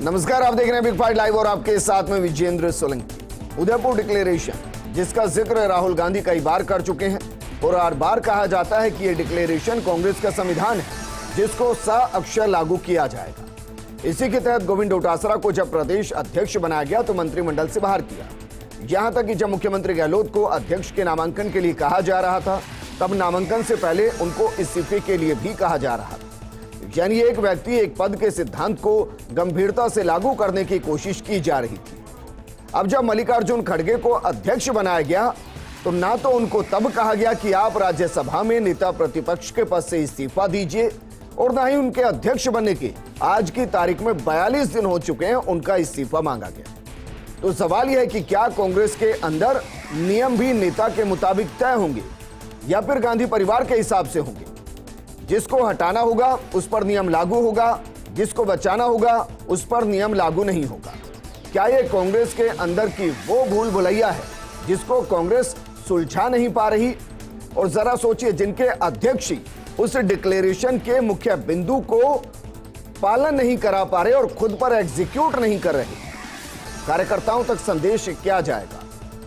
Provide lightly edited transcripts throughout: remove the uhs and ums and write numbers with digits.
नमस्कार, आप देख रहे हैं बिग फाइट लाइव और आपके साथ में विजेंद्र सोलंकी। उदयपुर डिक्लेरेशन जिसका जिक्र राहुल गांधी कई बार कर चुके हैं और हर बार कहा जाता है कि यह डिक्लेरेशन कांग्रेस का संविधान है जिसको साअक्षर लागू किया जाएगा। इसी के तहत गोविंद डोटासरा को जब प्रदेश अध्यक्ष बनाया गया तो मंत्रिमंडल से बाहर किया। यहां तक कि जब मुख्यमंत्री गहलोत को अध्यक्ष के नामांकन के लिए कहा जा रहा था तब नामांकन से पहले उनको इस्तीफे के लिए भी कहा जा रहा था। यानी एक व्यक्ति एक पद के सिद्धांत को गंभीरता से लागू करने की कोशिश की जा रही थी। अब जब मल्लिकार्जुन खड़गे को अध्यक्ष बनाया गया तो ना तो उनको तब कहा गया कि आप राज्यसभा में नेता प्रतिपक्ष के पद से इस्तीफा दीजिए और ना ही उनके अध्यक्ष बनने के आज की तारीख में 42 दिन हो चुके हैं उनका इस्तीफा मांगा गया। तो सवाल यह है कि क्या कांग्रेस के अंदर नियम भी नेता के मुताबिक तय होंगे या फिर गांधी परिवार के हिसाब से होंगे? जिसको हटाना होगा उस पर नियम लागू होगा, जिसको बचाना होगा उस पर नियम लागू नहीं होगा। क्या यह कांग्रेस के अंदर की वो भूल भुलैया है जिसको कांग्रेस सुलझा नहीं पा रही? और जरा सोचिए, जिनके अध्यक्ष ही उस डिक्लेरेशन के मुख्य बिंदु को पालन नहीं करा पा रहे और खुद पर एग्जीक्यूट नहीं कर रहे, कार्यकर्ताओं तक संदेश क्या जाएगा?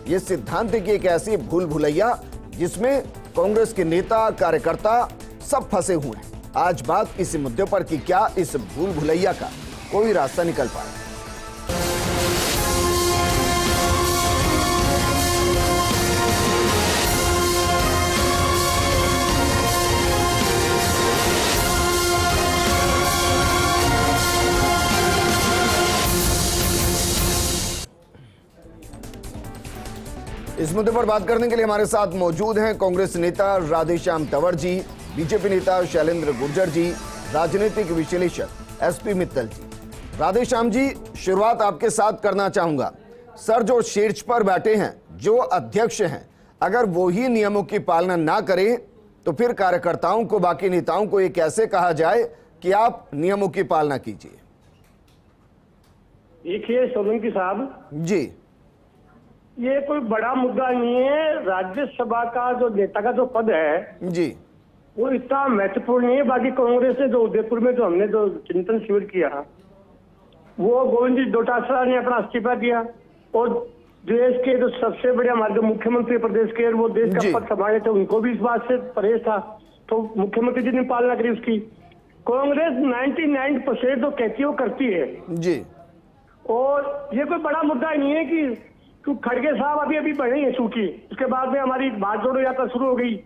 यह सिद्धांत की एक ऐसी भूल भुलैया जिसमें कांग्रेस के नेता कार्यकर्ता सब फंसे हुए हैं। आज बात इस मुद्दे पर कि क्या इस भूल भुलैया का कोई रास्ता निकल पाए। इस मुद्दे पर बात करने के लिए हमारे साथ मौजूद हैं कांग्रेस नेता राधेश्याम तंवर जी, बीजेपी नेता शैलेंद्र गुर्जर जी, राजनीतिक विश्लेषक एसपी मित्तल जी। राधेश्याम जी, शुरुआत आपके साथ करना चाहूंगा। सर, जो शीर्ष पर बैठे हैं, जो अध्यक्ष हैं, अगर वो ही नियमों की पालना ना करें तो फिर कार्यकर्ताओं को, बाकी नेताओं को ये कैसे कहा जाए कि आप नियमों की पालना कीजिए? देखिए सोलंकी साहब जी, ये कोई बड़ा मुद्दा नहीं है। राज्यसभा का जो नेता का जो पद है जी, वो इतना महत्वपूर्ण नहीं है। बाकी कांग्रेस ने जो उदयपुर में जो हमने जो चिंतन शिविर किया वो गोविंद डोटासरा ने अपना इस्तीफा दिया और देश के जो सबसे बड़े हमारे जो मुख्यमंत्री प्रदेश के वो देश का पद संभाले थे, उनको भी इस बात से परहेज था, तो मुख्यमंत्री जी ने पालना करी उसकी। कांग्रेस 99% जो कहती है वो करती है जी। और ये कोई बड़ा मुद्दा नहीं है कि खड़गे साहब अभी अभी बढ़े हैं, चूंकि उसके बाद में हमारी बात जोड़ो यात्रा शुरू हो गई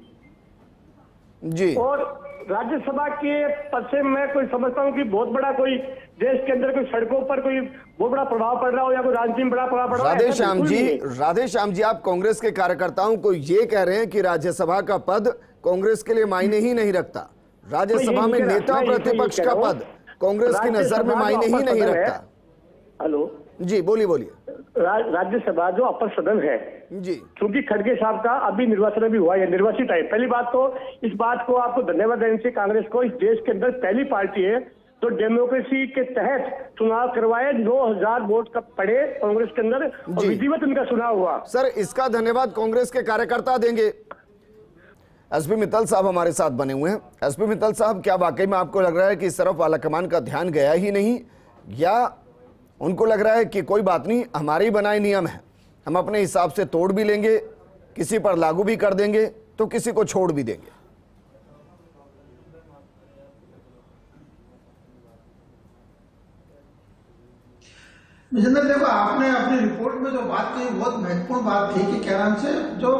जी। और राज्यसभा के पद से मैं कोई समझता हूँ कि बहुत बड़ा कोई देश के अंदर कोई सड़कों पर कोई बहुत बड़ा प्रभाव पड़ रहा हो या कोई राजनीति में बड़ा प्रभाव पड़ रहा हो। राधेश्याम जी, आप कांग्रेस के कार्यकर्ताओं को ये कह रहे हैं कि राज्यसभा का पद कांग्रेस के लिए मायने ही नहीं रखता, राज्यसभा में नेता प्रतिपक्ष का पद कांग्रेस की नजर में मायने ही नहीं रखता। हेलो जी, बोलिए। राज्यसभा जो अपर सदन है जी, क्योंकि खड़गे साहब का अभी निर्वाचन भी हुआ है, निर्वाचित है। पहली बात तो इस बात को आपको धन्यवाद देने से, कांग्रेस को इस देश के अंदर पहली पार्टी है जो डेमोक्रेसी के तहत चुनाव करवाए। 9000 वोट का पड़े कांग्रेस के अंदर और विधिवत उनका चुनाव हुआ। सर, इसका धन्यवाद कांग्रेस के कार्यकर्ता देंगे। एसपी मित्तल साहब हमारे साथ बने हुए हैं। एसपी मित्तल साहब, क्या वाकई में आपको लग रहा है कि इस तरफ आलाकमान का ध्यान गया ही नहीं, या उनको लग रहा है कि कोई बात नहीं, हमारे ही बनाए नियम है, हम अपने हिसाब से तोड़ भी लेंगे, किसी पर लागू भी कर देंगे तो किसी को छोड़ भी देंगे? विजेंद्र, देखो, आपने अपनी रिपोर्ट में जो बात कही बहुत महत्वपूर्ण बात थी कि क्या नाम से जो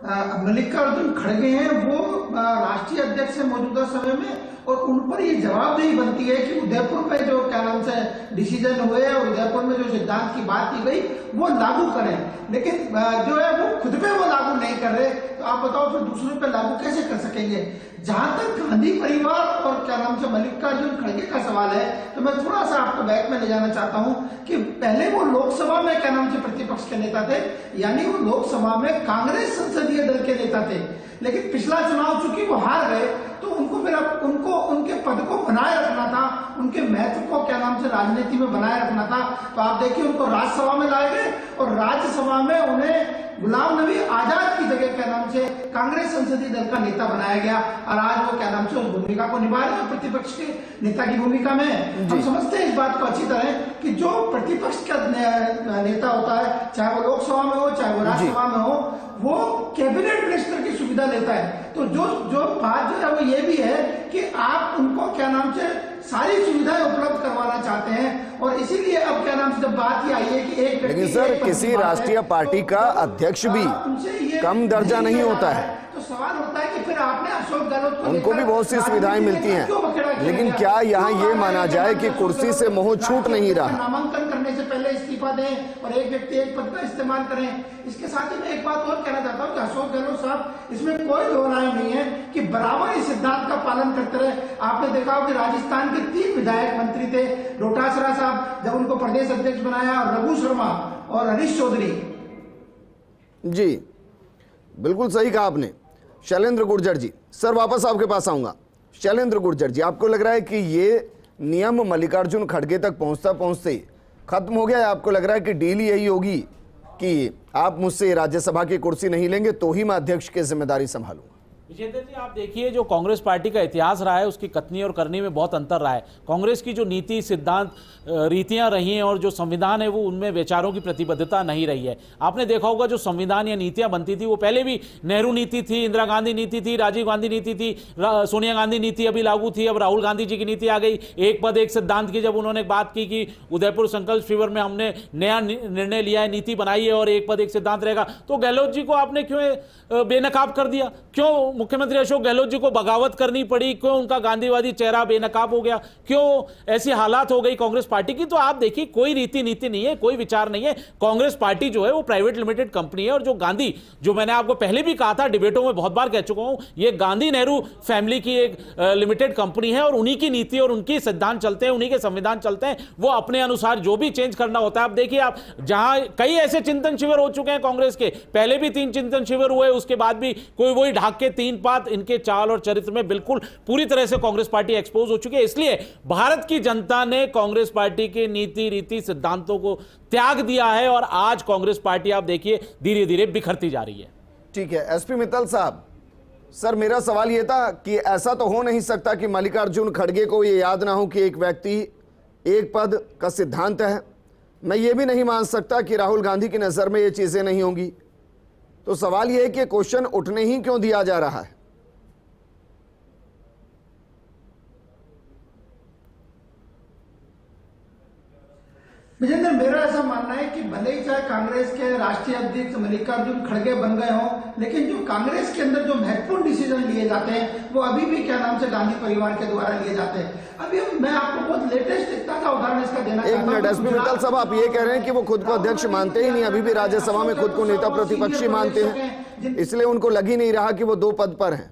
मल्लिकार्जुन खड़गे हैं वो राष्ट्रीय अध्यक्ष है मौजूदा समय में, और उन पर ये जवाबदेही बनती है कि उदयपुर में जो क्या नाम से डिसीजन हुए और उदयपुर में जो सिद्धांत की बात की गई वो लागू करें। लेकिन जो है वो खुद पे वो लागू नहीं कर रहे, तो आप बताओ फिर दूसरों पे लागू कैसे कर सकेंगे? जहां तक गांधी परिवार और क्या नाम से मल्लिकार्जुन खड़गे का सवाल है, तो मैं थोड़ा सा आपको बैक में ले जाना चाहता हूं कि पहले वो लोकसभा में क्या नाम से प्रतिपक्ष के नेता थे, यानी वो लोकसभा में कांग्रेस संसदीय दल के नेता थे। लेकिन पिछला चुनाव चूंकि वो हार गए तो उनको फिर उनको उनके पद को बनाए रखना था, उनके महत्व को क्या नाम से राजनीति में बनाए रखना था। तो आप देखिए, उनको राज्यसभा में लाए गए और राज्यसभा में उन्हें गुलाम नबी आजाद की जगह क्या नाम से कांग्रेस संसदीय दल का नेता बनाया गया और आज वो क्या नाम से उस भूमिका को निभा रहे हैं प्रतिपक्ष के नेता की भूमिका में। हम समझते हैं इस बात को अच्छी तरह कि जो प्रतिपक्ष का नेता होता है, चाहे वो लोकसभा में हो चाहे वो राज्यसभा में हो, वो कैबिनेट मिनिस्टर की सुविधा लेता है। तो जो बात जो है वो ये भी है कि आप उनको क्या नाम से सारी सुविधाएं उपलब्ध करवाना चाहते हैं, और इसीलिए अब क्या नाम से जब बात ये आई है कि एक लेकिन सर किसी राष्ट्रीय पार्टी का अध्यक्ष भी कम दर्जा नहीं होता है, तो सवाल होता है कि फिर आपने अशोक गहलोत को उनको भी बहुत सी सुविधाएं मिलती हैं, लेकिन क्या यहाँ ये माना जाए कि कुर्सी से मोह छूट नहीं रहा? नामांकन करने से पहले इस्तीफा दें और एक व्यक्ति एक पद का इस्तेमाल करें। इसके साथ ही मैं एक बात और कहना चाहता हूँ कि अशोक गहलोत साहब इसमें कोई दो राय नहीं है कि बराबर इस सिद्धांत का पालन करते रहे। आपने देखा हो कि राजस्थान के 3 विधायक मंत्री थे, डोटासरा साहब जब उनको प्रदेश अध्यक्ष बनाया, और रघु शर्मा और हरीश चौधरी। जी बिल्कुल सही कहा आपने। शैलेंद्र गुर्जर जी, सर वापस आपके पास आऊंगा। शैलेंद्र गुर्जर जी, आपको लग रहा है कि ये नियम मल्लिकार्जुन खड़गे तक पहुंचते खत्म हो गया है? आपको लग रहा है कि डील यही होगी कि आप मुझसे राज्यसभा की कुर्सी नहीं लेंगे तो ही मैं अध्यक्ष की जिम्मेदारी संभालूंगा? विजेंद्र जी, आप देखिए जो कांग्रेस पार्टी का इतिहास रहा है उसकी कथनी और करनी में बहुत अंतर रहा है। कांग्रेस की जो नीति सिद्धांत रीतियां रही हैं और जो संविधान है वो उनमें विचारों की प्रतिबद्धता नहीं रही है। आपने देखा होगा जो संविधान या नीतियां बनती थी वो पहले भी नेहरू नीति थी, इंदिरा गांधी नीति थी, राजीव गांधी नीति थी, सोनिया गांधी नीति अभी लागू थी, अब राहुल गांधी जी की नीति आ गई एक पद एक सिद्धांत की। जब उन्होंने बात की कि उदयपुर संकल्प शिविर में हमने नया निर्णय लिया है, नीति बनाई है और एक पद एक सिद्धांत रहेगा, तो गहलोत जी को आपने क्यों बेनकाब कर दिया? क्यों मुख्यमंत्री अशोक गहलोत जी को बगावत करनी पड़ी? क्यों उनका गांधीवादी चेहरा बेनकाब हो गया? क्यों ऐसी हालात हो गई कांग्रेस पार्टी की? तो आप देखिए कोई नीति नहीं है, कोई विचार नहीं है। कांग्रेस पार्टी जो है वो प्राइवेट लिमिटेड कंपनी है, और जो गांधी, जो मैंने आपको पहले भी कहा था, डिबेटों में बहुत बार कह चुका हूं, ये गांधी नेहरू फैमिली की एक लिमिटेड कंपनी है और उन्हीं की नीति और उनकी सिद्धांत चलते हैं, उन्हीं के संविधान चलते हैं। वो अपने अनुसार जो भी चेंज करना होता है। आप देखिए, आप जहां कई ऐसे चिंतन शिविर हो चुके हैं कांग्रेस के, पहले भी 3 चिंतन शिविर हुए, उसके बाद भी कोई वही ढाक के 3 बात, इनके चाल और चरित्र में बिल्कुल पूरी तरह से कांग्रेस पार्टी एक्सपोज हो चुकी है। इसलिए भारत की जनता ने कांग्रेस पार्टी के नीति रीति सिद्धांतों को त्याग दिया है और आज कांग्रेस पार्टी आप देखिए धीरे धीरे बिखरती जा रही है। ठीक है एसपी मित्तल साहब, सर मेरा सवाल यह था कि ऐसा तो हो नहीं सकता कि मल्लिकार्जुन खड़गे को यह याद ना हो कि एक व्यक्ति एक पद का सिद्धांत है। मैं ये भी नहीं मान सकता कि राहुल गांधी की नजर में ये चीजें नहीं होंगी। तो सवाल यह है कि क्वेश्चन उठने ही क्यों दिया जा रहा है? विजेंद्र, मेरा ऐसा मानना है कि भले ही चाहे कांग्रेस के राष्ट्रीय अध्यक्ष मल्लिकार्जुन खड़गे बन गए हों, लेकिन जो कांग्रेस के अंदर जो महत्वपूर्ण डिसीजन लिए जाते हैं वो अभी भी क्या नाम से गांधी परिवार के द्वारा लिए जाते हैं। अभी मैं आपको बहुत लेटेस्ट इतना का उदाहरण इसका देना चाहता हूं। 1 मिनट एसपी मित्तल साहब, आप ये कह रहे हैं कि वो खुद को अध्यक्ष मानते ही नहीं, अभी भी राज्यसभा में खुद को नेता प्रतिपक्षी मानते हैं, इसलिए उनको लग ही नहीं रहा कि वो 2 पद पर हैं।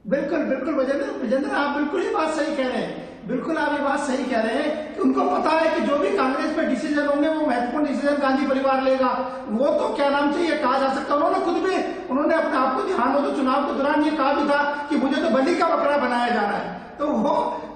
बिल्कुल बिल्कुल विजेंद्र, आप बिल्कुल ही बात सही कह रहे हैं। बिल्कुल आप ये बात सही कह रहे हैं कि उनको पता है कि जो भी कांग्रेस में डिसीजन होंगे वो महत्वपूर्ण डिसीजन गांधी परिवार लेगा। वो तो क्या नाम से ये कहा जा सकता है, उन्होंने खुद भी उन्होंने अपने आप को ध्यान हो तो चुनाव के दौरान ये कहा भी था कि मुझे तो बलि का बकरा बनाया जा रहा है। तो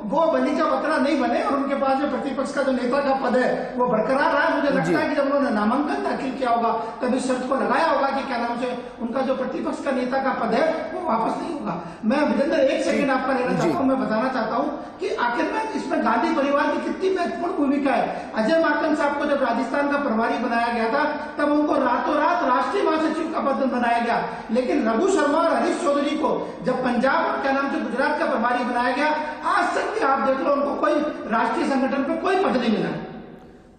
वो बलि का बकरा नहीं बने और उनके पास जो प्रतिपक्ष का जो नेता का पद है वो बरकरार रहा है। मुझे लगता है कि जब उन्होंने नामांकन दाखिल किया होगा तब इस शर्त को लगाया होगा कि क्या नाम से उनका जो प्रतिपक्ष का नेता का पद है वो वापस नहीं होगा। मैं विजेंद्र 1 सेकंड आपका लेना चाहता हूँ। मैं बताना चाहता हूँ कि आखिर में इसमें गांधी परिवार की कितनी महत्वपूर्ण भूमिका है। अजय माकन साहब को जब राजस्थान का प्रभारी बनाया गया था तब उनको रातों रात राष्ट्रीय महासचिव का पद बनाया गया, लेकिन रघु शर्मा और हरीश चौधरी को जब पंजाब और क्या नाम से गुजरात का प्रभारी बनाया गया, आज तक भी आप देख लो उनको कोई राष्ट्रीय संगठन पे कोई पद नहीं मिला।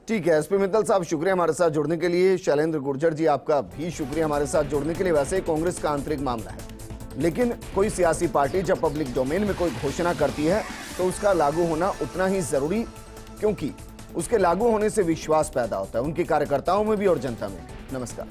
ठीक है एसपी मित्तल साहब, शुक्रिया हमारे साथ जुड़ने के लिए। शैलेंद्र गुर्जर जी, आपका भी शुक्रिया हमारे साथ जुड़ने के लिए। वैसे कांग्रेस का आंतरिक मामला है, लेकिन कोई सियासी पार्टी जब पब्लिक डोमेन में कोई घोषणा करती है तो उसका लागू होना उतना ही जरूरी, क्योंकि उसके लागू होने से विश्वास पैदा होता है उनके कार्यकर्ताओं में भी और जनता में भी। नमस्कार।